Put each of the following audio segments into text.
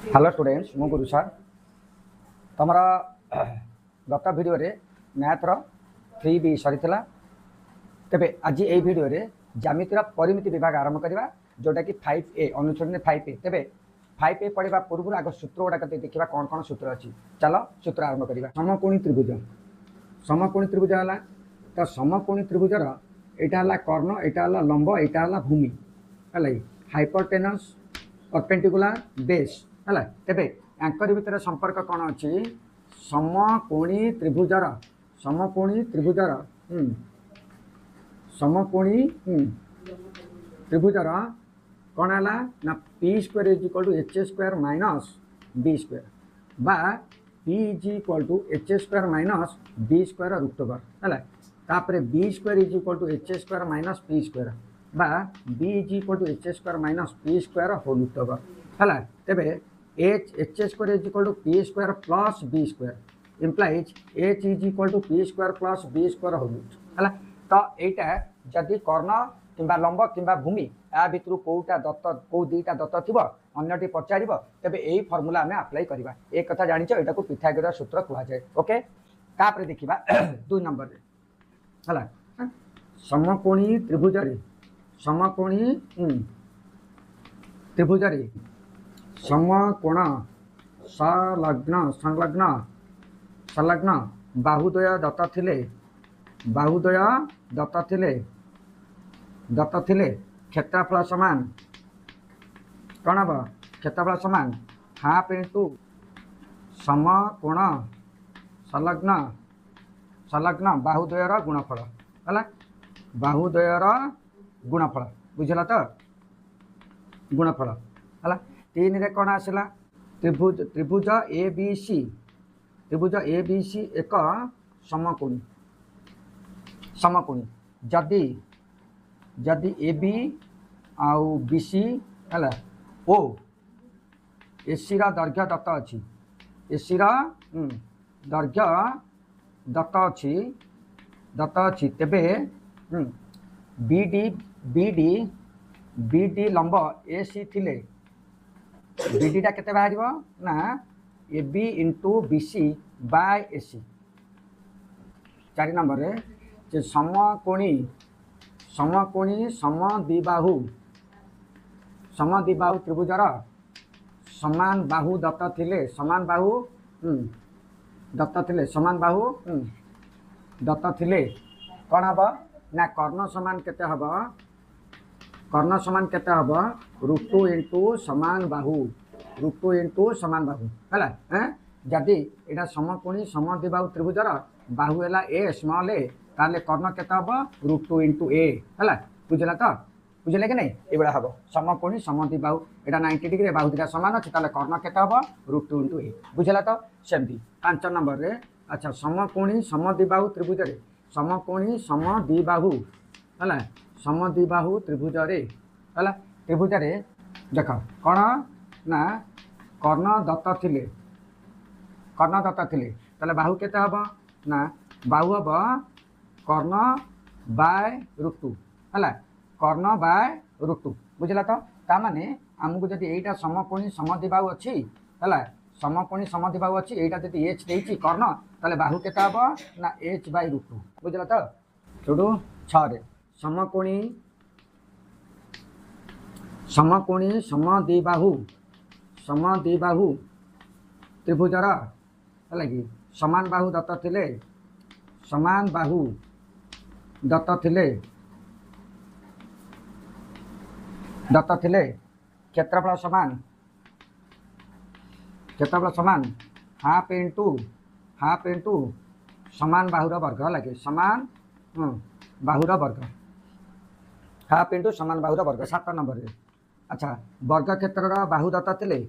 Hello students मु गुरु sir तुम गत भिडियो मैथ्र 3B सरी तेबे आज ये भिडियो ज्यामितिर परिमिति विभाग आरंभ करवा जोटा कि 5A अनुच्छेद 5A तेबे 5A पढ़ा पूर्व आग सूत्र गुड़ाक देखा कौन कौन सूत्र अच्छी चलो सूत्र आरंभ करवा समकोणी त्रिभुज है तो समकोणी त्रिभुजर यहाँ कर्ण यहाँ लंब यहाँ भूमि है हाइपोटेनस परपेंडिकुलर बेस है तेबे यांकर भितर संपर्क कौन अच्छी समकोणी त्रिभुजर कौन है ना P square is equal to H square minus B square बा P is equal to H square minus B square root over है तापर B square is equal to H square minus P square बा B is equal to H square minus P square whole root over है तेबे H square is equal to P square plus B square implies H is equal to P square plus B square whole root है तो यहाँ जदि कर्ण किंबा लंब किंबा भूमि या भितर कौटा दत्त कौ दुईटा दत्त थी अन्यटी पचार तेरे यही फर्मूला आम आप्लाय करवा एक कथा जान यहाँ को पिथागोरस सूत्र कहुए ओके तापर देखा 2 नंबर है समकोणी त्रिभुज समकोण संलग्न बाहुद्वय दत्त थिले क्षेत्रफल समान कौन हम क्षेत्रफल समान हाफ इंटू समकोण संलग्न बाहुद्वयर गुणफल है बाहुद्वयर गुणफल बुझला तो गुणफल है 3 रे कौन आसला त्रिभुज ए बी सी एक समकोणी जदि ए बी आउ बी सी है ओ एसी दैर्घ्य दत्त अच्छी एसी दैर्घ्य दत्त अच्छी तेबे बीडी लंब एसी थिले बीडीटा केते बाहर ना A B into B C by AC 4 number जे समकोणी समद्विबाहु त्रिभुजर समान बाहु दत्त थिले समान बाहु दत्त थिले कौन हम ना कर्ण समान केते हम √2 इंटू समान बाहु है जदि यहाँ समकोणी समद्विबाहु त्रिभुजर बाहु है ए स्मॉल ए ताले कर्ण केते हम √2 इंटू ए है बुझला तो बुझे कि नहीं ये हम समकोणी समद्विबाहु यहाँ 90 डिग्री बाहु दुटा सामान अच्छे ताले कर्ण केते हम √2 इंटू ए बुझला तो सेमती 5 नंबर रे अच्छा समकोणी समद्विबाहु त्रिभुज समकोणी समद्विबाहु है समद्विबाहु त्रिभुज है देख कौन ना कर्ण दत्त थिले ताले बाहु केते हम ना बाहु हम कर्ण बाय √2 है कर्ण बाय √2 बुझला तो तामाने आमको जब यहीटा समकोणी समद्विबाहु अच्छी है समकोणी समद्विबाहु अच्छी यहीटा जब एच देती कर्ण ताले बाहु केते हम ना एच बाय √2 बुझला तो छोड़ू 6 समकोणी समद्विबाहु त्रिभुजर है कि समान बाहु दत्त थिले क्षेत्रफल समान हाफ इंटू समान बाहुर वर्ग है कि समान बाहुर वर्ग हाफ इंटू समान बाहुर वर्ग 7 नंबर अच्छा वर्ग क्षेत्र बाहु दत्त थिले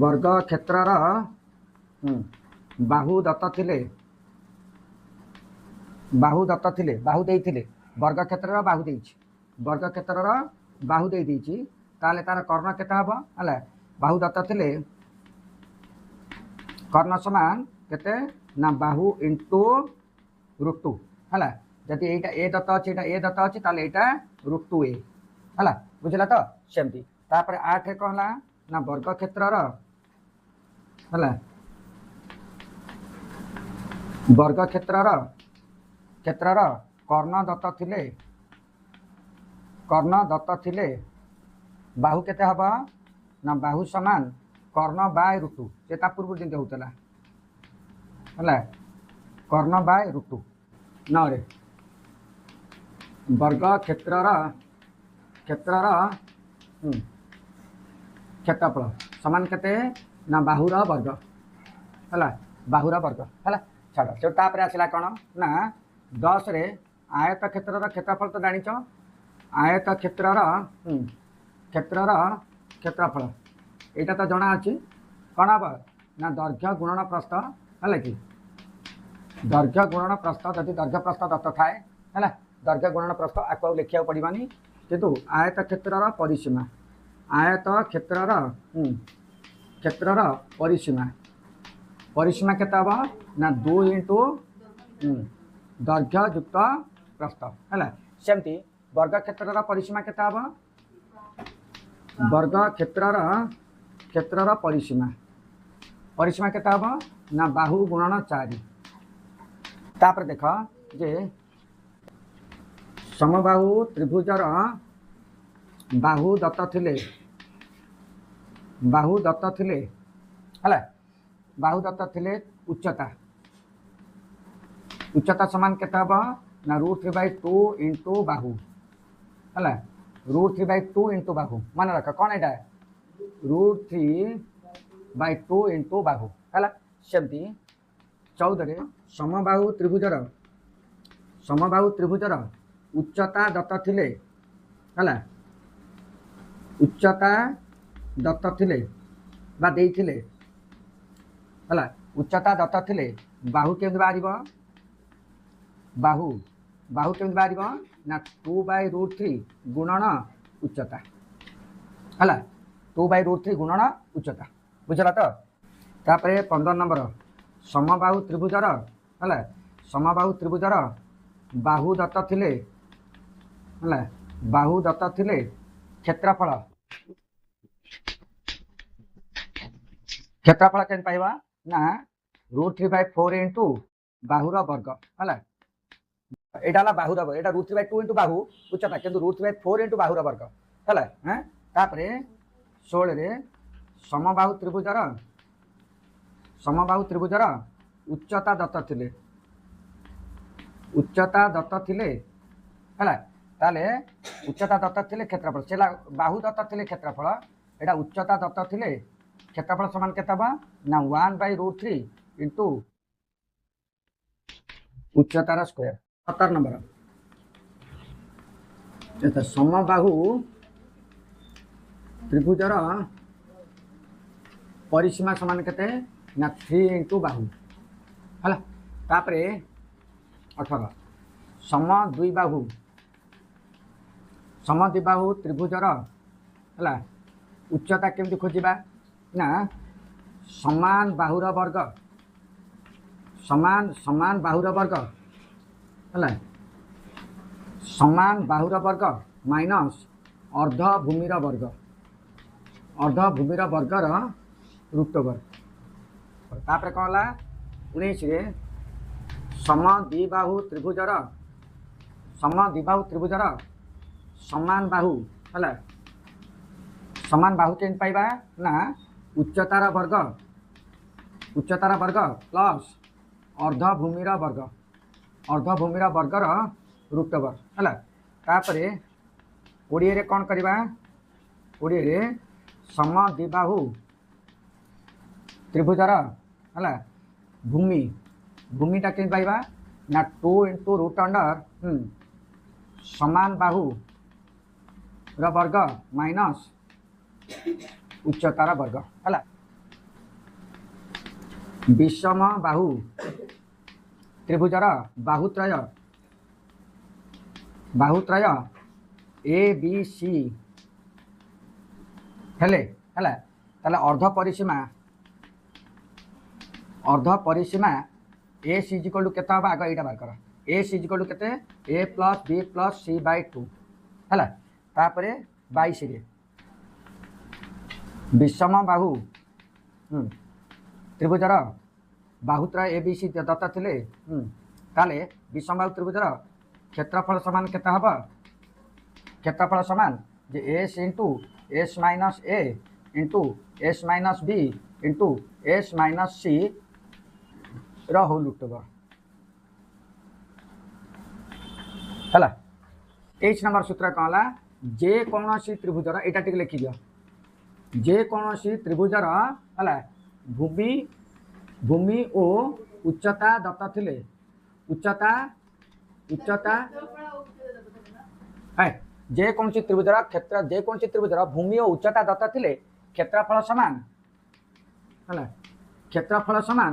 वर्ग क्षेत्र बाहु दत्त थिले बाहु देइथिले वर्ग क्षेत्र वर्ग क्षेत्र बाहु देइछि ताले तार कर्ण केते हबो हला बाहु दत्त थिले कर्ण समान केते ना बाहु इंटू √2 हला जदि एटा ए दत्त अछि ताले एटा √2a हला बुझला तो सेमती तापर 8 कहला ना वर्ग क्षेत्रर है वर्ग क्षेत्रर कर्ण दत्त थिले बाहु केते हबा ना बाहु समान कर्ण बाय √2 से ता पूर्व दिन होतला है कर्ण बाय √2 न रे वर्ग क्षेत्रर क्षेत्रफल समान केते ना बाहुर वर्ग है बाहुर वर्ग है छाड़ से तापर आसला कौन ना 10 रे आयत क्षेत्रर क्षेत्रफल तो जानिच आयत क्षेत्रर क्षेत्रफल यहाँ तो जना अच्छी कौन हम ना दैर्घ्य गुणन प्रस्थ है कि दैर्घ्य गुणन प्रस्थ जदि दैर्घ्य प्रस्थ दत्त थाए है दैर्घ्य गुणन प्रस्थ आपको लिखा पड़ानी किंतु आयत क्षेत्रर परिसीमा आयत क्षेत्रर परिसीमा केते हम ना 2 इंटू दैर्घ्य युक्त प्रस्थ है सेमती वर्ग क्षेत्रर परिसीमा केते हम वर्ग क्षेत्रर परिसीमा केते हम ना बाहु गुणन 4 तापर देख जे समबाहु त्रिभुजर बाहु दत्त थिले है बाहु दत्त थिले उच्चता समान केते हम ना √3/2 इंटू बाहु है √3/2 इंटू बाहु मन रख कौन एटा √3/2 इंटू बाहु है सेमती 14 रे समबाहु त्रिभुजर उच्चता दत्त थिले है उच्चता दत्त थिले बा देइथिले है उच्चता दत्त थिले बाहु केमि बाहरिबो बाहु केमि बाहरिबो ना 2/√3 गुणन उच्चता है 2/√3 गुणन उच्चता बुझला तो तापर 15 नंबर समबाहु त्रिभुजर है समबाहु त्रिभुजर बाहु दत्त थिले है बाहु दत्त थिले क्षेत्रफल केन पाइबा ना √3/4 इंटू बाहुर वर्ग है यहाँ बाहुर यहाँ √3/2 इंटू बाहु उच्चता किंतु √3/4 इंटू बाहुर वर्ग है तापर 16 रे समबाहु त्रिभुजर उच्चता दत्त थिले है ताले उच्चता दत्त थिले क्षेत्रफल से बाहु दत्त थिले क्षेत्रफल यहाँ उच्चता दत्त थिले क्षेत्रफल समान केते बा ना 1/√3 इंटू उच्चतार स्क्वायर 17 नंबर ये समबाहु त्रिभुजर परिसीमा समान केते ना 3 इंटू बाहु है तापर 18 समद्विबाहु त्रिभुजर है उच्चता केमती खोजा ना समान बाहुर वर्ग समान बाहुर वर्ग है समान बाहुर वर्ग माइनस अर्ध भूमिर वर्गर √2 तापर कौन है 19 रे समद्विबाहु त्रिभुजर समान बाहु है समान बाहु केन पाइबा ना उच्चतार वर्ग प्लस अर्ध भूमिर वर्गर √2 है तापर 20 रे कौन करवा 20 रे समद्विबाहु त्रिभुजर है भूमिटा केन पाइबा ना 2 इंटू √अंडर समान बाहु वर्ग माइनस उच्चतार वर्ग है विषम बाहु त्रिभुजर बाहुत्रय ABC हेले ताले अर्ध परिसीमा A = केते हम आग यहाँ बार कर A = केते A + B + C/2 है तापर 22 रे विषम बाहु त्रिभुजर बाहुत्रय ए बी सी दत्त थिले ताले विषम बाहु त्रिभुजर क्षेत्रफल समान केते हबो क्षेत्रफल समान जे S into S minus A into S minus B into S minus C whole over है। 23 नंबर सूत्र कौन है जे कौन सी त्रिभुजर यहाँ टे लिखि दियो जे कौन सी त्रिभुजर है भूमि भूमि ओ उच्चता दत्त थिले उच्चता उच्चता है जे कौन सी त्रिभुजर क्षेत्र जे कौन सी त्रिभुजर भूमि और उच्चता दत्त थिले क्षेत्रफल समान है क्षेत्रफल समान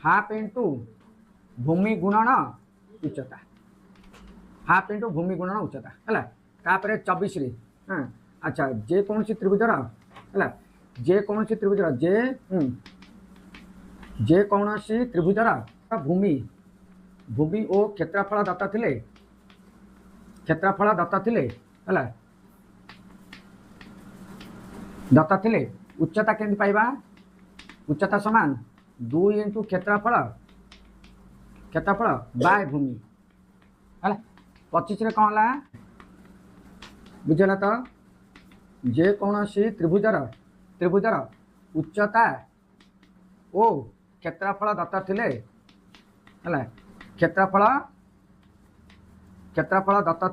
हाफ इंटू भूमि गुणन उच्चता हाफ इंटू भूमि गुणन उच्चता है तापर 24 रे हाँ अच्छा जे कौन सी त्रिभुजर है जे कौन सी त्रिभुजर जे कौन सी त्रिभुजर भूमि भूमि और क्षेत्रफल दत्त थिले क्षेत्रफल दत्त थिले है दत्त थिले उच्चता केमती पाइबा उच्चता समान 2 इंटू क्षेत्रफल क्षेत्रफल बाय भूमि है 25 रे कौन है बुझेगा तो जे कौन सी त्रिभुजर त्रिभुजर उच्चता ओ क्षेत्रफल दत्त थिले है क्षेत्रफल क्षेत्रफल दत्त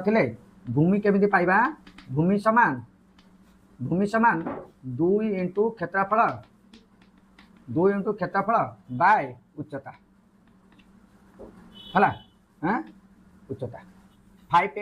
थिले भूमि केमिति पाइबा भूमि समान 2 इंटू क्षेत्रफल बाय उच्चता है उच्चता 5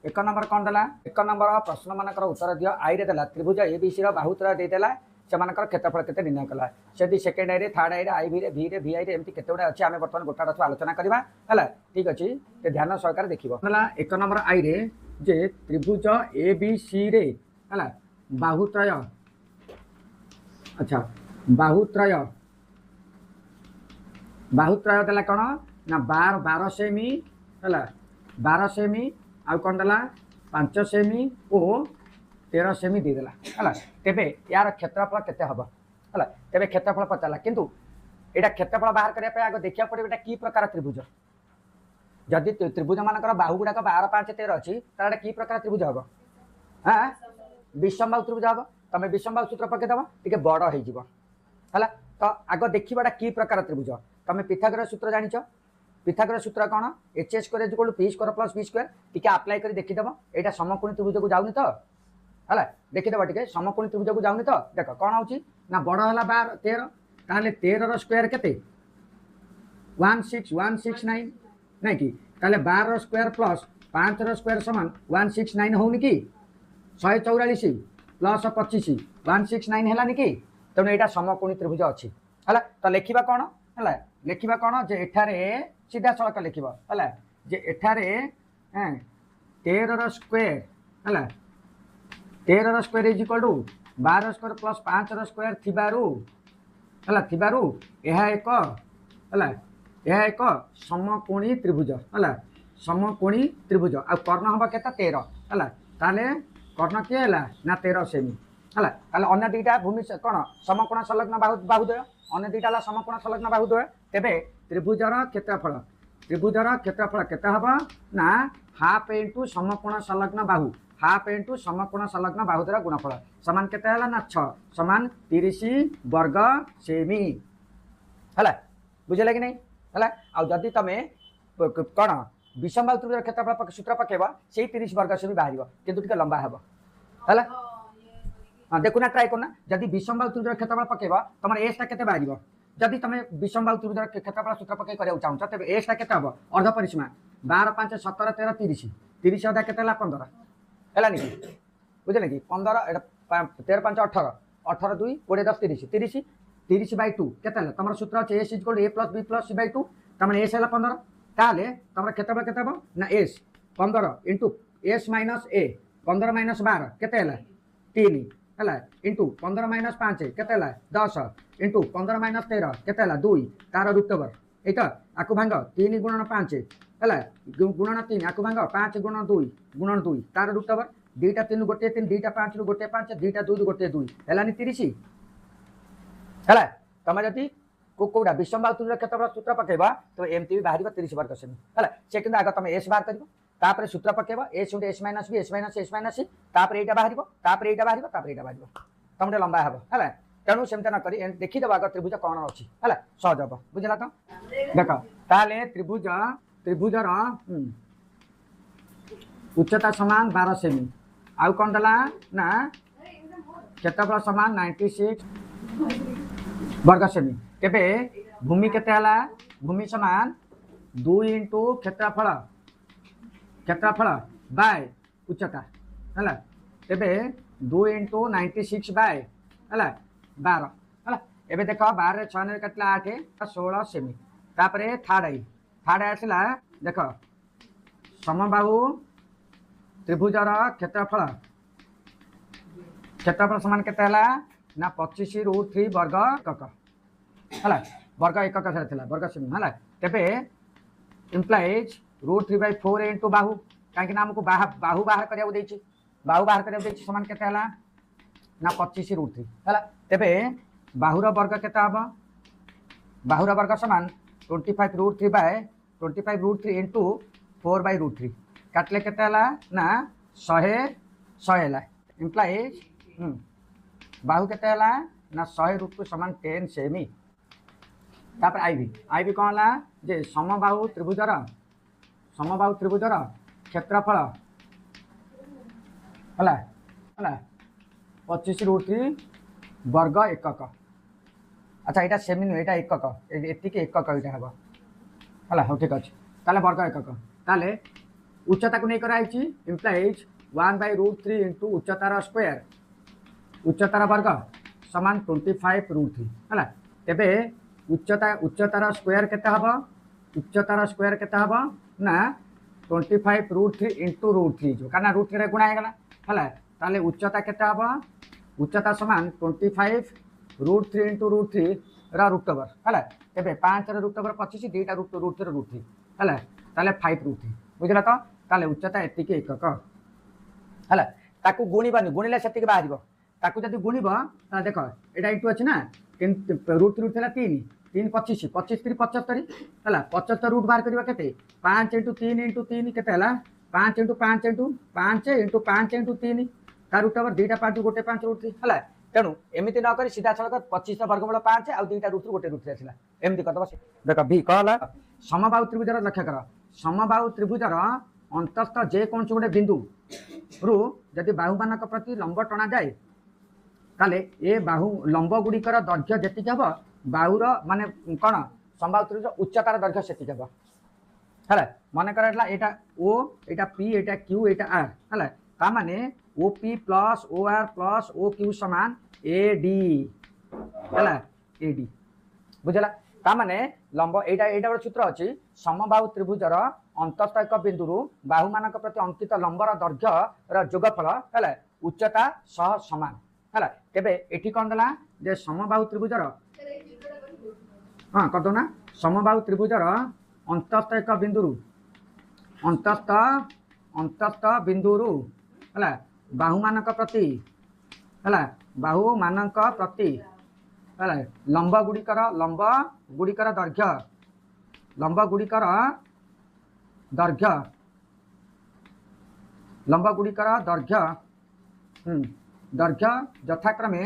एक नंबर कौन देला एक नंबर प्रश्न मानकर उत्तर दियो आई रे देला त्रिभुज ए बी सी बाहुत्रय देदेला से क्षेत्रफल केते निर्णय कला से सेकेंड आई रे थर्ड आई रे आई भी रे वी आई रे एमती केते गुडा अछि आमे वर्तमान गोटा रथ आलोचना करबा हला ठीक अछि ते ध्यान सहकार देखिबो हला एक नंबर आई रे जे त्रिभुज ए बी सी रे हला बाहुत्रय अच्छा बाहुत्रय देला कोन ना 12 सेमी हला 12 सेमी आ कौन देला 5 सेमी और 13 सेमी देदेला है तेबे यार क्षेत्रफल केते हबो है तेबे क्षेत्रफल पचाला किंतु एटा क्षेत्रफल बाहर करबा आगे देखिया पड़े एटा की प्रकार त्रिभुज जदि त्रिभुज मानकर बाहु गुडा 12 5 13 अछि तार की प्रकार त्रिभुज हबो हां विषम बाहु त्रिभुज हबो तमे विषम बाहु सूत्र पके दबो टिके बड़ होई जिवो हला तो आगे देखिबाटा की प्रकार त्रिभुज तमे पिथागोरस सूत्र जानिचो पिथागोरस सूत्र कौन H square is equal to P square plus B square टिके अप्लाई कर देखिदेव यहाँ समकोणी त्रिभुज को जाऊनी तो है देखिदेव टे समकोणी त्रिभुज को जाऊनी तो देख कौन हो बड़ है 13 ताहले 13 स्क्वायर केते 1619 नहीं कि ताहले 12 स्क्वायर प्लस 5 स्क्वायर समान 169 होनी कि 144 प्लस 25 169 है कि तेणु यहाँ समकोणी त्रिभुज अच्छी है तो लिखा कौन है लिखा कौन जे एठारे सीधा सड़क लिखा है जे एठारे 13 स्क्वायर है 13 square is equal to 12 square plus 5 square थिबारु यह एक समकोणी त्रिभुज है समकोणी त्रिभुज आ कर्ण हम के 13 है ताले कर्ण किए है ना 13 सेमी है अन्य दुईटा भूमि कौन समकोण संलग्न बाहुद्वय अन्य दुईटा समकोण संलग्न बाहुद्वय तेबे त्रिभुजर क्षेत्रफल केते हबो ना हाफ इंटू समकोण संलग्न बाहु हाफ इंटू समकोण संलग्न बाहुद्वय गुणफल समान केते हला ना 6 समान 30 वर्ग सेमी है बुझे कि नहीं है आ जदि तमे कौन विषम बाहु त्रिभुजर क्षेत्रफल सूत्र पकेबा से 30 वर्ग सेमी बाहर किंतु टिके लंबा हेबो है हाँ देखुना ट्राए करना जदि विषम बाहु त्रिभुजर क्षेत्रफल पकेबा तुम एसटा केते बाहर जदि तुम विषम बाहु त्रिभुजर क्षेत्रफल सूत्र पकई करिया चाहछ तबे एसटा केते हबो अर्ध परिसीमा 12 5 17 13 30 30 अधा केते ला 15 हैला नि बुझले कि 15 13 5 18 18 2 20 10 30 30 30 बाय 2 केते ला तमर सूत्र अछि s = a + b + c by 2 तमने s हला 15 ताले तमर क्षेत्रफल केते हबो ना s 15 * s - a 15 - 12 केते हला 3 है इंटू 15 - 5 केते 10 इंटू 15 - 13 केते 2 तार रूट ओवर एटा आकु भांग 3 × 5 है गुणन 3 आकु भांग 5 × 2 तार रूट ओवर दुईटा 3 गोटे 3 दुईटा 5 रु गोटे 5 दुईटा 2 रु गोटे 2 हेलानी 30 है तुम जदि कौटा विषम बाहु त्रिभुज क्षेत्रफल सूत्र पकेब तो एमती भी बाहर 30 वर्ग सेमी है से कि आग तुम एस बाहर कर सूत्र पकेब S into S minus B S minus S minus C यहाँ बाहर यहाँ बाहर तुम गोटे लंबा हे है तेणु सेमती न कर देखीद आग त्रिभुज कौन अच्छी है सहज हम बुझला तो देख ताले त्रिभुजर उच्चता समान 12 सेमी आउ कौन देला ना क्षेत्रफल समान 96 वर्ग सेमी तेबे भूमि केते हला भूमि समान 2 इंटू क्षेत्रफल बाय उच्चता है तेबे 2 इंटू 96 बाय है 12 है एबे देख 12 6 कटला 8 16 सेमी तापरे थार्ड आसला देख समबाहु त्रिभुजर क्षेत्रफल समान केते हला ना 25√3 वर्ग एकक है वर्ग एकक से वर्ग सेमी है तेबे इम्प्लाइज √3/4 इंटू बाहु कहीं आमको बाहु बाहर करा बाहु बाहर करा समान केते हला ना 25√3 है तेबे बाहुर वर्ग केते हम बाहुर वर्ग समान 25√3 इंटू 4/√3 काटले केते हला ना 100 है इम्प्लाइज बाहु केते हला ना 100√2 समान 10 सेमी तापर आईवी कौन है जे समबाहु त्रिभुजर क्षेत्रफल है 25√3 वर्ग एकक अच्छा यहाँ सेमी नुह यहाँ एकक एतिक एकक यहाँ हम है हाँ ठीक अच्छे ताले वर्ग एकक ताले उच्चता को नहीं कराई इम्प्लाइज 1/√3 इंटू उच्चतार स्क्वायर उच्चतार वर्ग समान 25√3 है तेबे उच्चतार स्क्वायर केते हम उच्चतार स्क्वायर केते हम ना 25√3 इंटू √3 जो कारण √3 गुणा होगा है ताले उच्चता केते हम उच्चता समान 25√3 इंटू √3 √ओवर है तेबे 5 √ओवर 25 2टा √3 है ताले 5√3 बुझला तो ताले उच्चता एतिक एकक है ताकू गुणिबानी गुणिले सेतिक बाहर ताकू जब गुणब देख यहाँ इंटू अच्छी ना √3 था 3 25 25 3 75 है 75 रूट बाहर करवा के 5 इंटू 3 इंटू 3 के 5 इंटू 5 इंटू 5 इंटू 5 इंटू 3 ता रूट ओवर 2टा 5 गोटे 5 √3 है तेणु एमती नक सीधा सड़क 25 वर्गमूल 5 आउ 2टा √3 गोटे √3 आसला एमती करदे देख भी कहला समबाहु त्रिभुजर लक्ष्य कर समबाहु त्रिभुजर अंतस्थ जेकोसी गोटे बिंदु रु जदि बाहु मान प्रति लंब टणा जाए ताले ए बाहु लंब गुड़िकर दैर्घ्य जी हम बाहुर माने कौन समबाहु त्रिभुज उच्चतार दैर्घ्य से हम है मन कर यहाँ ओ यहाँ पी यहाँ क्यू यहाँ आर है माने O P plus O R plus O Q समान ए डी है ए डी बुझला ताने लंब यहाँ गोटे सूत्र अच्छी समबाहु त्रिभुजर अंतस्थ एक बिंदु बाहु मान प्रति अंकित लंबर दैर्घ्यर जोगफल है उच्चता सह समान है तेबे एठी कौन देला जे समबाहु त्रिभुजर हाँ करदोना समबाहु त्रिभुजर अंतस्थ एक बिंदु है बाहु मानक प्रति है बाहु मानक प्रति है लंब गुड़िकर दैर्घ्य लंब गुड़िकर दैर्घ्य लंब गुड़िकर दैर्घ्य दैर्घ्य यथाक्रमे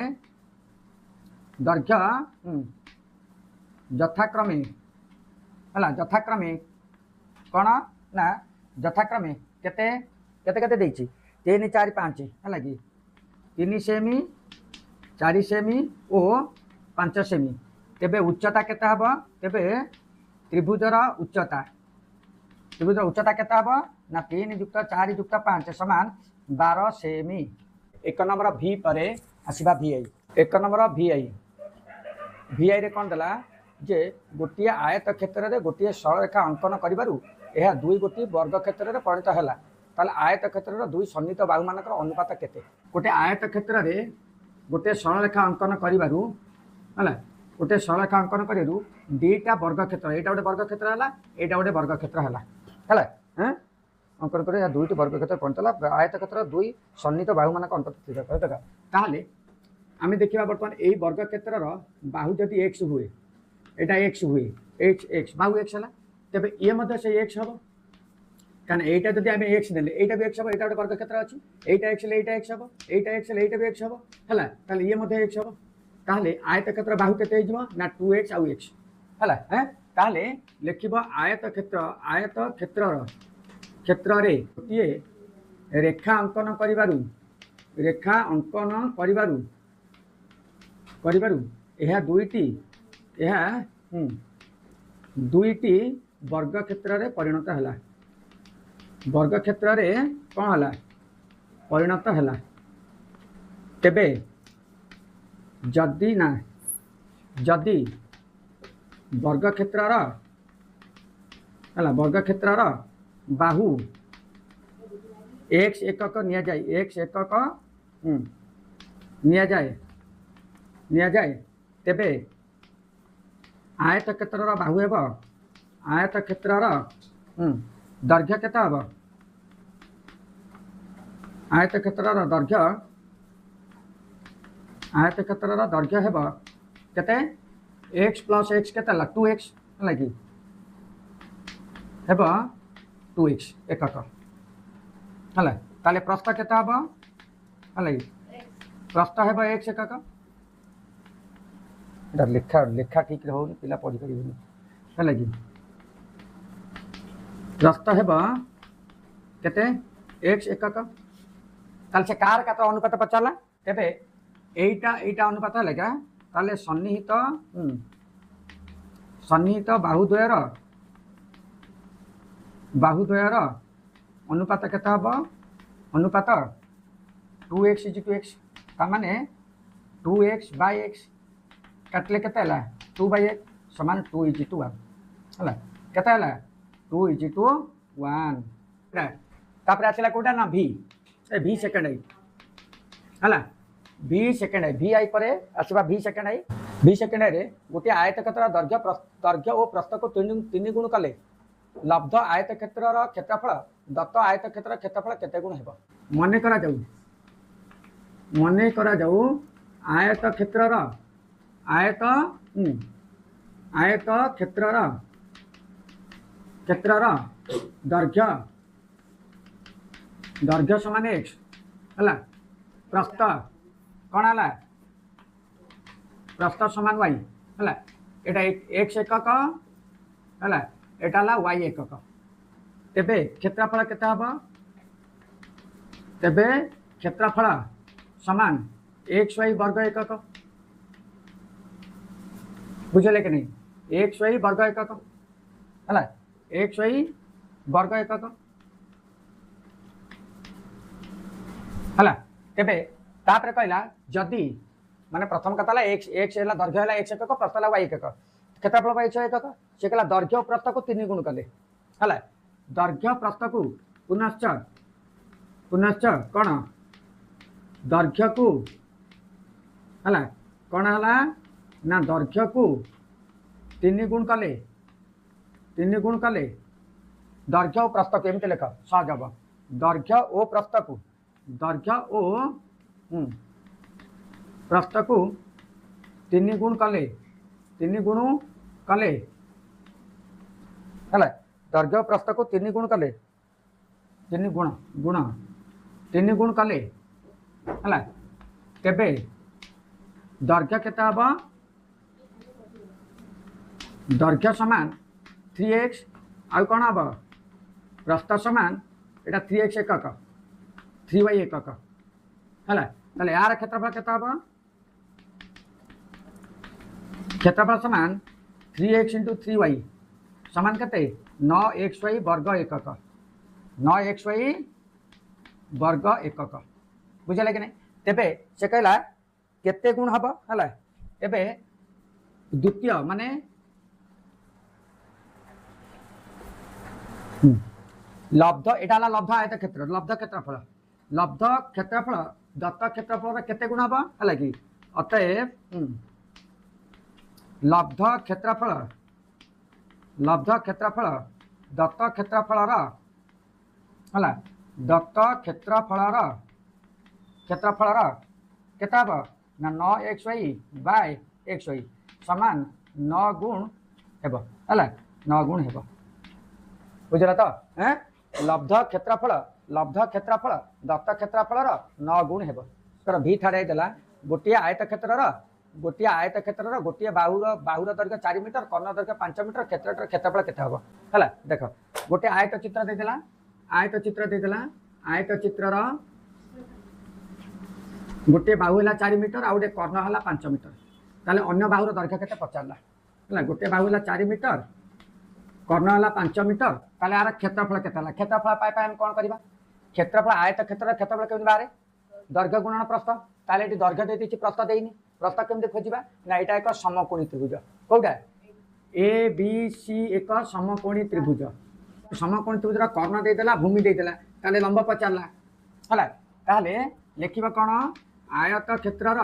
है यथाक्रमे कौन ना यथाक्रमे केते केते केते देछि 3 4 5 है कि 3 सेमी 4 सेमी और 5 सेमी तेबे उच्चता केते हबो तेबे त्रिभुजर उच्चता केते हबो ना 3 + 4 + 5 समान 12 सेमी। एक नंबर भी परे आसवा VI एक नंबर VI रे कौन देला जे गोटे आयत क्षेत्र में गोटे सरलरेखा अंकन करू यह 2 गोटी वर्ग क्षेत्र में परिणत है ताल आयत क्षेत्र 2 सन्निहित बाहु मान अनुपात केते गोटे आयत क्षेत्र में गोटे सरलरेखा अंकन करू है गोटे सरलरेखा अंकन करूँ 2टा वर्ग क्षेत्र यहाँ गोटे वर्ग क्षेत्र है यहाँ गोटे वर्ग क्षेत्र है अंकन कर दुईट वर्ग क्षेत्र परिणत आयत क्षेत्र दुई सन्निहित बाहु मान अंतर देखा ताहले आम देखा बर्तमान यही वर्ग क्षेत्र बाहु जदि एक्स हुए यहाँ एक्स हुए एक्स एक्स बाहु एक्स है तेज ये से एक्स हम कारण यहाँ जब आम एक्स ने यहाँ भी एक्स हम यहाँ गोटे वर्ग क्षेत्र अच्छी यहाँ एक्स यहाँ एक्स हम यहाँ एक्स यहाँ भी एक्स हम है ये एक्स हम ताहले आयत क्षेत्र बाहु के ना 2x आउ एक्स है ताहले लिख आयत क्षेत्र क्षेत्र रे गोटे रेखा अंकन करिबारु यह दुईटी वर्ग क्षेत्र रे परिणत है वर्ग क्षेत्र रे कौन है परिणत है तेबे जदि वर्ग क्षेत्र बाहु एक्स एकक निया जाए तेबे आयत क्षेत्र बाहु हेब आयत क्षेत्र दैर्घ्य केते हम आयत क्षेत्र दैर्घ्य हेब केते एक्स प्लस एक्स केते 2x है कि हेब 2x एकक है ताले प्रस्थ केते हम है प्रस्थ हेब x एकक लेखा लेखा ठीक हो पिला पढ़ी पारे है कि प्रस्थ हेब केते x एकक ताले से कार का तो अनुपात पचारा तेबे एटा अनुपात है क्या ताले सन्निहित बाहुद्वयर अनुपात केते हम अनुपात 2x इज टू एक्स ताने 2x बाय एक्स काटले केते हला 2 बाय एक्स समान 2 इज टू 1 हला केते हला 2 इज टू 1 तापर आछला कोडा ना v ए v सेकंड आई हला v सेकंड आई v आई परे आसबा v सेकंड आई रे गोटे आयत क्षेत्र दैर्घ्य और प्रस्थ को तीन गुण कले लब्ध आयत क्षेत्र क्षेत्रफल दत्त आयत क्षेत्र क्षेत्रफल केते गुण हेबो मने करा जाऊ आयत क्षेत्र दैर्घ्य समान x है प्रस्थ कौन है प्रस्थ समान y है एटा x एकक है एटा y एकक तेबे क्षेत्रफल केते हम तेबे क्षेत्रफल समान xy वर्ग एकक बुझे कि नहीं xy वर्ग एकक है xy वर्ग एकक है तेबे तापर कहला जदि माने प्रथम कथा एक्स एक्स है दैर्घ्य है एक्स एकक प्रस्थ है y एकक क्षेत्रफल y एकक से कहला दैर्घ्य प्रस्थ को 3 गुण कले है दैर्घ्य प्रस्थ को पुनश्च कौन दैर्घ्य को है कौन है ना दैर्घ्य को 3 गुण कले दैर्घ्य और प्रस्थ को एमती लेख सहज हम दैर्घ्य और प्रस्थ को प्रस्थ को 3 गुण कले है दैर्घ्य प्रस्थ को 3 गुण कले 3 गुण कले है तेबे दैर्घ्य केते हम दैर्घ्य समान 3x आउ कौन हम प्रस्थ समान एटा 3x एकक 3y एकक है ताले यार क्षेत्रफल केते हम क्षेत्रफल समान 3x इंटू 3y समान केते 9xy वर्ग एकक 9xy वर्ग एकक बुझे कि नहीं तेबे से कहला केते गुण हम है एबे द्वितीय माने लब्ध एटा लब्ध आयत क्षेत्र लब्ध क्षेत्रफल दत्त क्षेत्रफल केते गुण हम है कि अतएव लब्ध क्षेत्रफल दत्त क्षेत्रफल है दत्त क्षेत्रफल केता हम ना 9xy बाय xy समान 9 गुण हेब है 9 गुण हेब बुझला तो लब्ध क्षेत्रफल दत्त क्षेत्रफल 9 गुण हेब तर भी ठाड़े देला गोटे आयत क्षेत्र गोटे बाहुर दैर्घ्य 4 मीटर कर्ण दैर्घ्य 5 मीटर क्षेत्रफल केते हम है देख गोटे आयत चित्र देदेला आयत चित्र गोटे बाहु है 4 मीटर आ गए कर्ण है 5 मीटर ताले अन्य बाहुर दैर्घ्य केते पचारला है गोटे बाहु है 4 मीटर कर्ण है 5 मीटर ताले यार क्षेत्रफल केते क्षेत्रफल पाई हम कौन करवा क्षेत्रफल आयत क्षेत्रफल केमि बाहर दैर्घ्य गुणन प्रस्थ ताले ये दैर्घ्य दे देछि प्रस्थ देइनि प्रस्थ केमि खोजिबा ना एटा एक समकोणी त्रिभुज कोटा ए बी सी एक समकोणी त्रिभुज कर्ण देदेला भूमि देदेला ताले लंब पचारला है ताले लिखिबा कोन आयत क्षेत्रर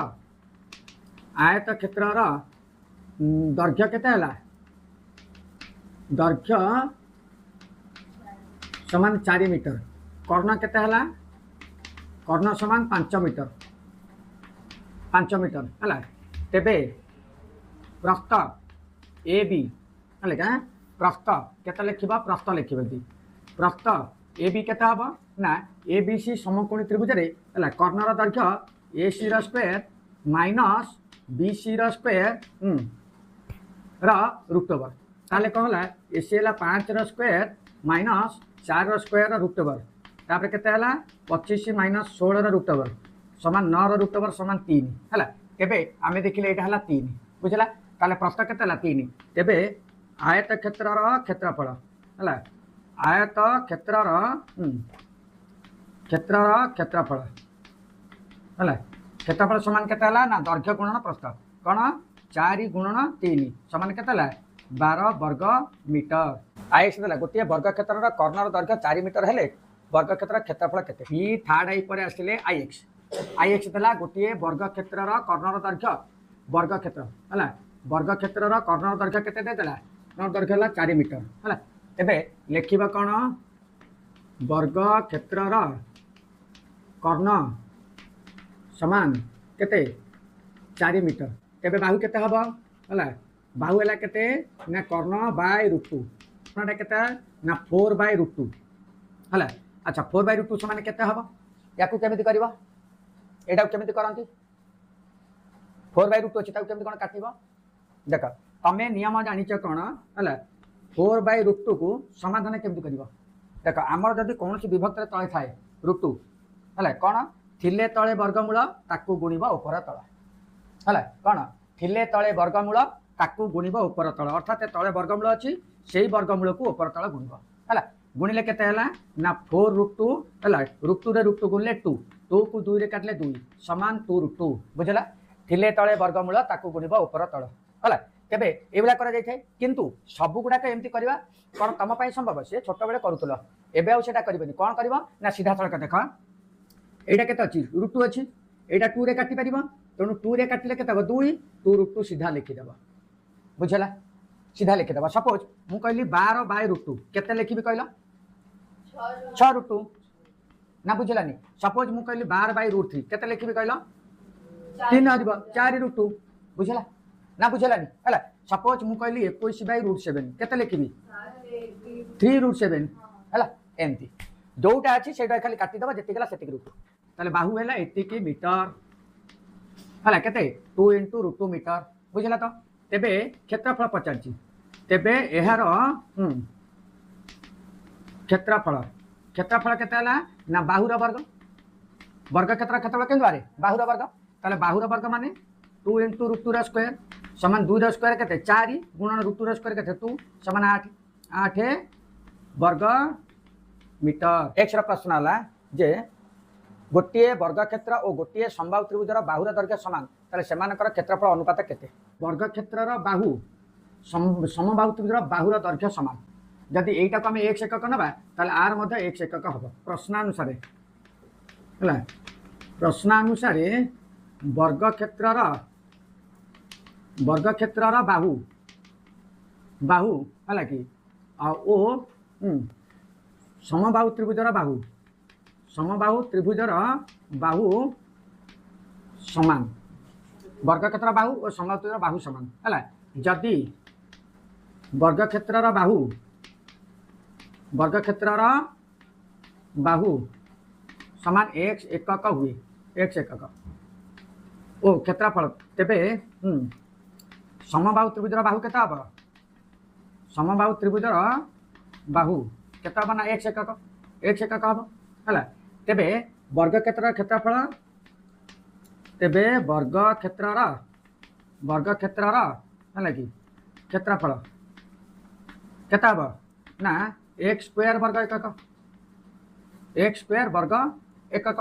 दैर्घ्य केते हला दैर्घ्य समान 4 मीटर कर्ण केते हला कर्ण समान 5 मीटर है तेबे प्रस्थ ए बी है क्या प्रस्थ केते लिखिबा प्रस्थ लिखिबा दी प्रस्थ ए बी केते हबो ना ए बी सी समकोणी त्रिभुज रे है कर्णर दैर्घ्य A C square minus B C square root over ताले कहला ए सी है 5 square minus 4 square root over तापर केते हला 25 माइनस 16 रुट ओवर समान 9 रुट ओवर समान 3 है तेबे आमे देखिले एटा हला 3 बुझला ताले प्रश्न केते हला 3 तेबे आयत क्षेत्रर क्षेत्रफल है आयत क्षेत्रर क्षेत्रफल है क्षेत्रफल समान केते हला ना दैर्घ्य गुणन प्रस्थ कौन 4 गुणन 3 समान केते हला 12 वर्ग मीटर आयक्स देला गोटे वर्ग क्षेत्रर कर्णर दैर्घ्य 4 मीटर हेले वर्ग क्षेत्र क्षेत्रफल केते बी थर्ड आई पर आसिले आईएक्स देला गोटे वर्ग क्षेत्रर कर्णर दैर्घ्य वर्ग क्षेत्र है वर्ग क्षेत्रर कर्णर दैर्घ्य केते देला कर्णर दैर्घ्य हला 4 मीटर है एबे लिखिबा कोन वर्ग क्षेत्रर कर्ण समान केते 4 मीटर तेबे बाहु केते हबो हला बाहु हला केते ना कर्ण बाय √2 कर्णटा केते ना 4 बाय √2 हला अच्छा 4 बाय √2 समान केते हबो याकू केमिति करबो एटा केमिति करंती 4 बाय √2 अछि ताकू केमिति कोन काटिबो देख तमे नियम जानिछ कोन हला 4 बाय √2 को समाधान केमिति करबो देख आमर जदि कोनसी विभक्त तळे थाए √2 हला कोन थिले तळे वर्गमूल ताकू गुणिबा ऊपर तळ हला कोन थिले तळे वर्गमूल ताकू गुणिबा ऊपर तळ अर्थात तळे वर्गमूल अछि सेही वर्गमूल को ऊपर तळ गुणिबा हला गुणिले केते हला ना 4√2 हला √2 रे √2 गुणले 2 2 को 2 रे काटले 2 समान 2√2 बुझला थिले तळे वर्गमूल ताकू गुणिबा ऊपर तळ हला केबे एबला करा जाय थाए किंतु सब गुडा के एमती करबा कोन तम पय संभव से छोट बेले करूतलो एबे आ सेटा करबेनी कोन करबो ना सीधा सड़क देख एटा केते अछि √2 अछि एटा 2 रे काटि परिबो तणु 2 रे काटिले केते हो 2 2√2 सीधा लिखि देबो बुझला सीधा लिखि देबो सपोज मु कहली 12 बाय √2 केते लिखिबी कहलो 6√2 ना बुझलानी सपोज मु कहली 12 बाय √3 केते लिखिबी कहलो 3 आदिबो 4√2 बुझला ना बुझलानी हला सपोज मु कहली 21 बाय √7 केते लिखिबी 3√7 हला एंती जोटा अछि सेटा खाली काटि दबा जति गला सेति √2 ताले बाहु हैला एतिकी मीटर हला केते 2 * √2 मीटर बुझला तो तेबे क्षेत्रफल पचारछि तेबे एहार क्षेत्रफल केते हला ना बाहुर वर्ग क्षेत्रफल केन बारे बाहुर वर्ग ताले बाहुर वर्ग माने 2 * √2 रा स्क्वायर समान 2 रा स्क्वायर केते 4 गुणन √2 रा स्क्वायर केते 2 समान 8 वर्ग मीटर एक्स रा प्रश्न हला जे गोटे वर्ग क्षेत्र और गोटे समबाहु त्रिभुजर बाहुर दैर्घ्य समान ताले सेमानकर क्षेत्रफल अनुपात केते वर्ग क्षेत्रर बाहु समबाहु त्रिभुजर बाहुर दैर्घ्य समान जदि एटा को हम x एकक नबा ताले आर मध्ये x एकक हबो प्रश्नानुसार हला प्रश्नानुसार वर्ग क्षेत्रर बाहु हला कि ओ समबाहु त्रिभुजर बाहु समबाहु त्रिभुजर बाहु समान वर्गक्षेत्र बाहु और समबाहु त्रिभुजर बाहु समान है जदि वर्गक्षेत्र बाहु समान x एकक हुए x एकक ओ क्षेत्रफल तेबे समबाहु त्रिभुजर बाहु केता हम समबाहु त्रिभुजर बाहु केता हम ना x एकक हम है तेबे वर्गक्षेत्र क्षेत्रफल तेबे वर्गक्षेत्र है कि क्षेत्रफल केता हम ना x स्क्वायर वर्ग एकक x स्क्वायर वर्ग एकक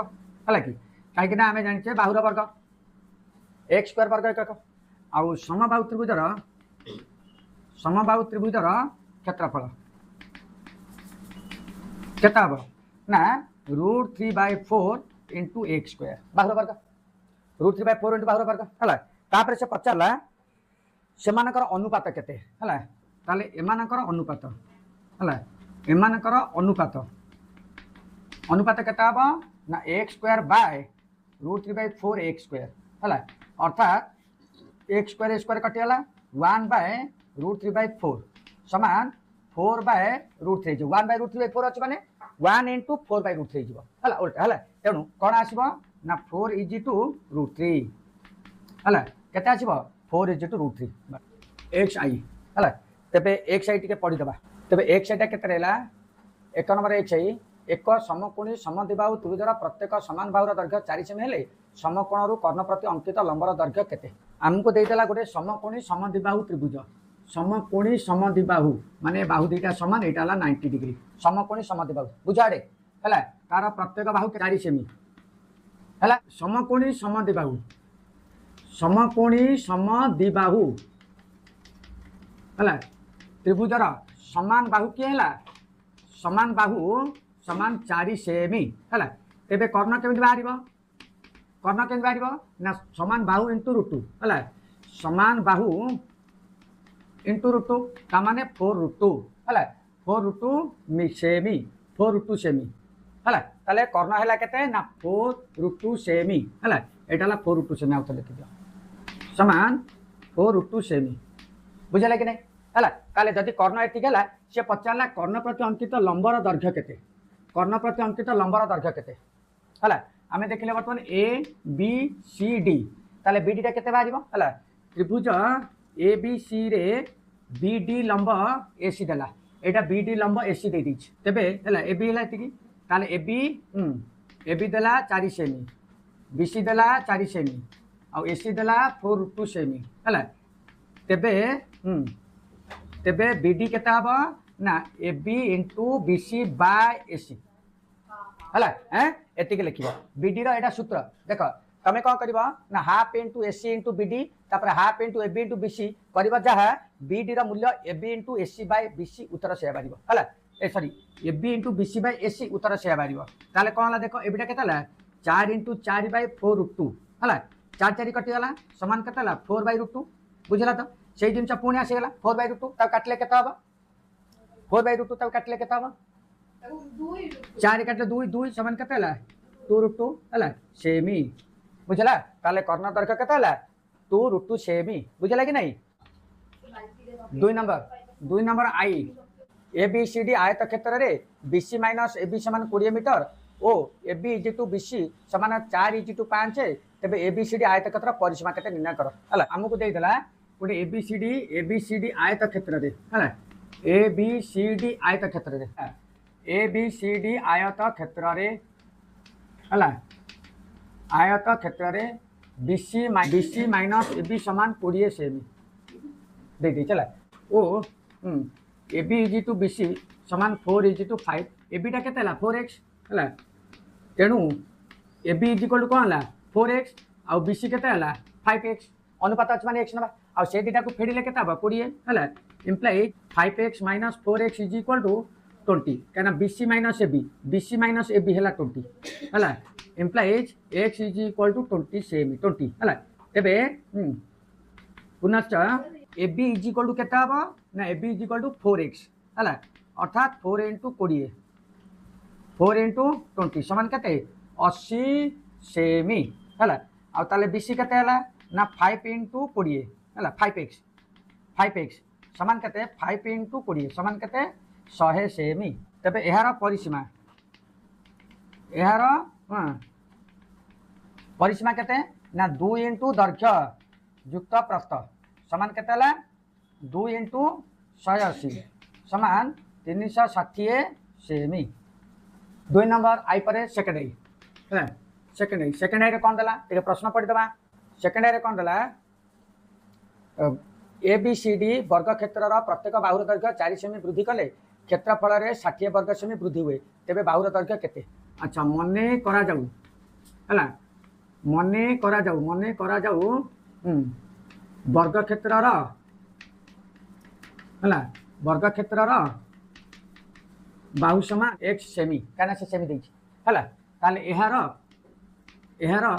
है कि कहीं आम जाने बाहुर वर्ग x स्क्वायर वर्ग एकक आउ समबाहु त्रिभुजर क्षेत्रफल केता हम ना √3/4 इंटू x स्क्वायर बाहुर वर्ग √3/4 इंटू बाहुर वर्ग है तापर से पचारा सेमानकर अनुपात केते है ताले एमानकर अनुपात है एमानकर अनुपात केता हम ना x square by √3/4 x square है अर्थात x स्क्वायर कटिगला 1/√3/4 समान 4/√3 1/√3/4 अच्छे माने 1 इंटू 4/√3 है उल्टा है तेणु कौन आसो ना 4 इज टू √3 है केते आसो 4 इज टू √3 xi है तेबे xi टिके पढ़ीदबा तेबे xi टा केते रहला एक नंबर xi एक समकोणी समद्विबाहु त्रिभुजर प्रत्येक समान बाहुर दैर्घ्य 4 सेमी हेले समकोण कर्ण प्रति अंकित लंबर दैर्घ्य केते आमको देइतला गोटे समकोणी समद्विबाहु त्रिभुज समकोणी समद्विबाहु माने बाहु दुईटा समान एटा हला 90 डिग्री समकोणी समद्विबाहु बुझाड़े है तार प्रत्येक बाहु 4 सेमी है समकोणी समद्विबाहु है त्रिभुजर समान बाहु किए है समान बाहु समान 4 सेमी है तेबे कर्ण केमिति बाहर ना समान बाहु इंटू √2 है समान बाहु इंटू √2 ता माने 4√2 है 4√2 सेमी 4√2 सेमी है ताले कर्ण हैला केते ना 4√2 सेमी है एटा हला 4√2 सेमी आउथ लिखि दियो समान 4√2 सेमी बुझला कि नहीं है ताले जदि कर्ण एतिक है से पचारा कर्ण प्रति अंकित लंबर दैर्घ्य केते कर्ण प्रति अंकित लंबर दैर्घ्य केते है आम देखिले बर्तमान ए बी सी डी ताले बी डी केते बाहर है त्रिभुज ए बी सी रे बी डी लंब एसी देला एटा बी डी लंब एसी दे दीछ तेबे है ए बी है एतिकी ताले ए बी देला 4 सेमी बी सी देला 4 सेमी आ एसी देला 4√2 सेमी है तेबे तेबे बी डी केते हबो ना A B into B C by AC है एतिक लिखिबो बीडी रो एटा सूत्र देख तमे कौन कर ना half into AC into BD तापर half into AB into BC कर जहाँ बीडी रो मूल्य AB into AC by BC उत्तर से बाहर है uh sorry AB into BC by AC उत्तर से बाहर ताले कौन देख एबिटा केते 4 इंटू 4/4√2 है 4 4 कटिगला समान केते 4/√2 बुझला तो से जिनस पुणी आसीगला 4/√2 तब काटले केते हम 4/√2 तब काटले केते हम 4 काटले 2 2 समान केते 2√2 है सेमी बुझला ताले कर्ण दैर्घ्य केते 2√2 सेमी बुझला कि नहीं 2 नंबर आई ए बी सी डी आयत क्षेत्र रे बीसी माइनस ए बी समान 20 मीटर ओ A B is to BC समान 4 इज टू 5 तेबे ए बी सी डी आयत क्षेत्र परिसीमा केते निर्णय कर हला हमकु देइदला गोटे ए बी सी डी आयत क्षेत्र रे हला ए बी सी डी आयत क्षेत्र रे ए बी सी डी आयत क्षेत्र रे हला आयत क्षेत्र रे बीसी माइनस ए बी समान 20 सेमी दे दी चला ओ A B is to BC समान 4 इज टू 5 ए बी टा केते 4x है तेणु A B is equal to कौन है 4x आउ बीसी केते 5x अनुपात अच्छे माने x नबा आउ से दिटा को फेडिले केते हबो 20 है implies 5x minus 4x is equal to 20 कहना बीसी माइनस ए बी है 20 है implies x is equal to 20 सेमी 20 है तेबे पुनश्च A B is equal to केते हबो ना A B is equal to 4x है अर्थात 4 इंटू 20 4 इंटू 20 समान केते 80 सेमी है। आउ ताले बीसी केते हला ना 5 इंटू 20 है 5x समान केते 5 इंटू 20 समान केते 100 सेमी। तेबे एहार परिसीमा परिसीमा केते ना 2 इंटू दैर्घ्य युक्त प्रस्थ समान केते हला 2 इंटू 180 समान 360 सेमी। 2 नंबर आई पर सेकेंड आई है। सेकेंड आई रे कौन देला टे प्रश्न पढ़ी दबा। सेकेंड आई रे कौन देला ए बी सी डी वर्ग क्षेत्रर प्रत्येक बाहुर दैर्घ्य 4 सेमी वृद्धि कले क्षेत्रफल रे 60 वर्ग सेमी वृद्धि हुए तेबे बाहुर दैर्घ्य केते। अच्छा मने करा जाऊ है मने करा जाऊ वर्ग क्षेत्रर है वर्ग क्षेत्रर बाहु समान x सेमी कहना से सेमी देछि है ताले एहार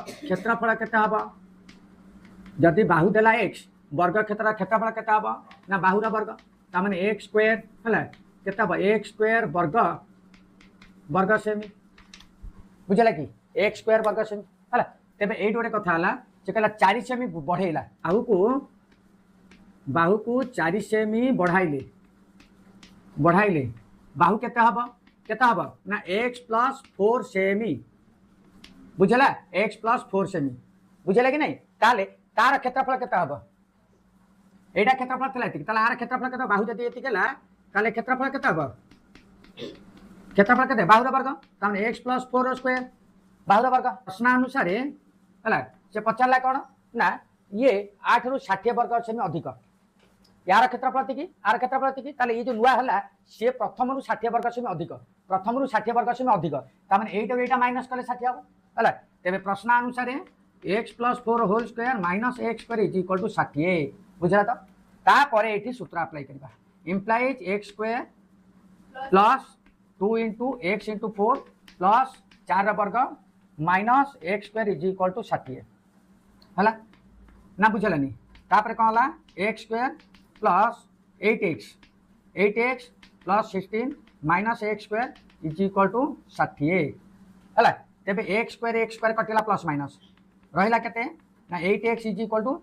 क्षेत्रफल केते हबो जदि बाहु देला x वर्ग क्षेत्रफल केते हबो ना बाहुर वर्ग ता माने x स्क्वायर है केते हबो x स्क्वायर वर्ग सेमी बुझला कि x स्क्वायर वर्ग सेमी है। तेबे एई गोटे कथा हला से कहला 4 सेमी बढ़ेला बाहु को 4 सेमी बढ़ाइले बाहु केते हबो ना x प्लस 4 सेमी बुझला x प्लस 4 सेमी बुझला कि नहीं। ताले तार क्षेत्रफल केते हबो एटा क्षेत्रफल थला एति ताले आर क्षेत्रफल केते बाहु जदि एति केला ताले क्षेत्रफल केते हबो बाहुर वर्ग ताने x प्लस 4 स्क्वायर बाहुर वर्ग। प्रश्न अनुसार है से पचारला कौन ना ये 8 रु 60 वर्ग सेमी अधिक यार क्षेत्रफल थी आर क्षेत्रफल थी ताले ये जो नुआ है सी प्रथम रु 60 वर्ग सेमी अधिक ताने एटा माइनस कले 60 हम है। तेरे प्रश्न अनुसार x plus 4 whole square minus x square is equal to 60 बुझला तो तापर ये सूत्र अप्लाई करवा implies x square plus 2 into x into 4 plus 4 वर्ग minus x square is equal to 60 है ना बुझलानी। तापर कौन है x square plus 8x plus 16 minus x square is equal to 60 है। तेबे x स्क्वायर कटिला प्लस माइनस रहिला केते ना 8x इज इक्वल टू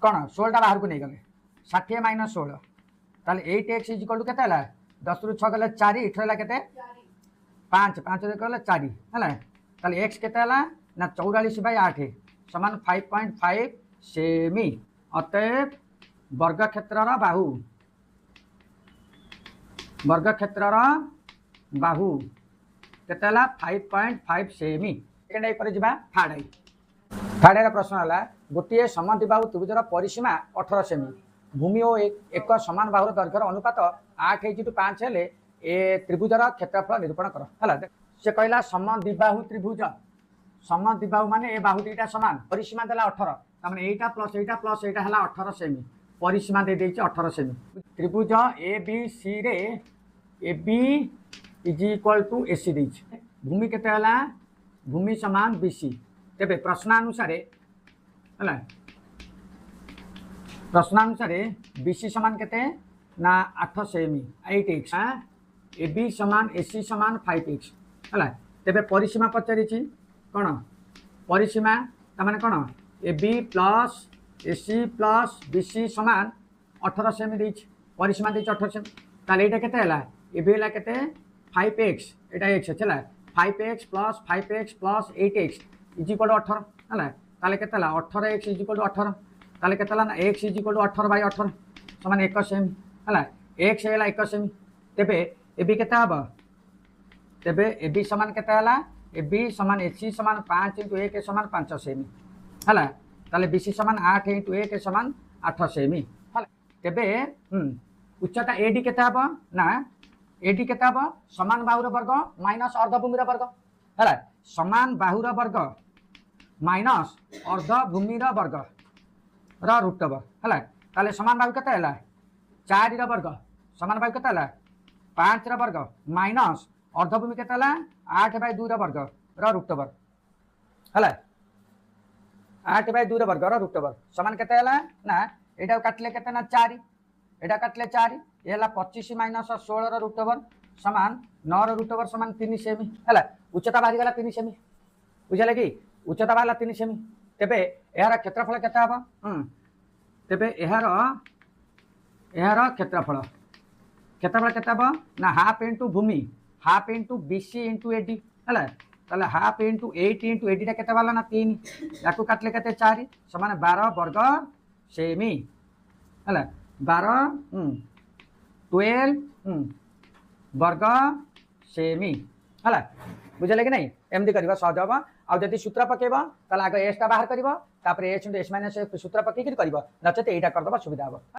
कौन 16 टा बाहर को नहीं गले 60 माइनस 16 ताले 8x इज इक्वल टू केते हला 10 रु 6 गले 4 इठ रहला केते 5 गले 4 है ताले x केते हला ना 44/8 समान 5.5 सेमी। अतएव वर्ग क्षेत्रर बाहु केते हला 5.5 सेमी। सेकेंड आई पर जिबा थर्ड आई प्रश्न हला गोटे समद्विबाहु त्रिभुजर परिसीमा 18 सेमी भूमि और एक समान बाहुर दैर्घ्यर अनुपात 8:5 हेले ए त्रिभुजर क्षेत्रफल निरूपण कर है। से कहला समद्विबाहु त्रिभुज समद्विबाहु माने ए बाहु दुईटा समान परिसीमा देला 18 तामाने एटा प्लस एटा हला 18 सेमी परिसीमा दे देछि 18 सेमी। त्रिभुज ए बी सी रे A B is equal to A C देछि भूमि केते हला भूमि समान बी सी। तेबे प्रश्नानुसार बी सी समान केते ना 8 सेमी 8x ए बी समान ए सी समान 5x है। तेबे परिसीमा पचारि कौन परिसीमा तामाने कौन A B plus A C plus B C समान 18 सेमी देछि परिसीमा देछि 18 सेमी ताले एटा केते हला ए बी हला केते 5x एटा x है 5x plus 8x is equal to 18 है ताले केते हला 18x इज इक्वल टू 18 ताले केते हला ना x इज इक्वल टू 18/18 समान 1 सेमी है x हला 1 सेमी। तेबे ए बी केते हबो तेबे ए बी समान केते हला ए बी समान ए सी समान 5 इंटू 1 समान 5 सेमी है ताले बी सी समान 8 इंटू 1 समान 8 सेमी है। तेबे उच्चता ए डी केते हबो ना ए डी केते हबो समान बाहुर वर्ग माइनस अर्धभूमिर वर्ग है समान बाहुर वर्ग माइनस अर्धभूमिर वर्ग र रूट ओवर है ताले समान बाहु केते हला 4 र वर्ग समान बाहु केते हला 5 र वर्ग माइनस अर्धभूमि केते हला 8/2 र वर्ग र रूट ओवर है 8/2 र वर्ग र रूट ओवर समान केते हला ना एटा काटले केते ना 4 एटा काटले 4 ये हला 25 माइनस 16 र रूट ओवर समान 9 रुट ओवर समान 3 सेमी है उच्चता बाहरी गला 3 सेमी बुझे कि उच्चता बाहर 3 सेमी तेबे यार क्षेत्रफल केते हबो तेबे यार क्षेत्रफल केते हबो ना हाफ इंटू भूमि half into BC into AD है ताले हाफ इंटू 8 इंटू एडी केते वाला ना 3 याकू काटले केते 4 समान 12 वर्ग सेमी है 12 12 वर्ग सेमी है बुझे कि नहीं एमती कर सहज हम आदि सूत्र पकेब आगे एस टा बाहर कर एच एस माइनस सूत्र पकईक कर नचेत यहाँ करदे सुविधा हम।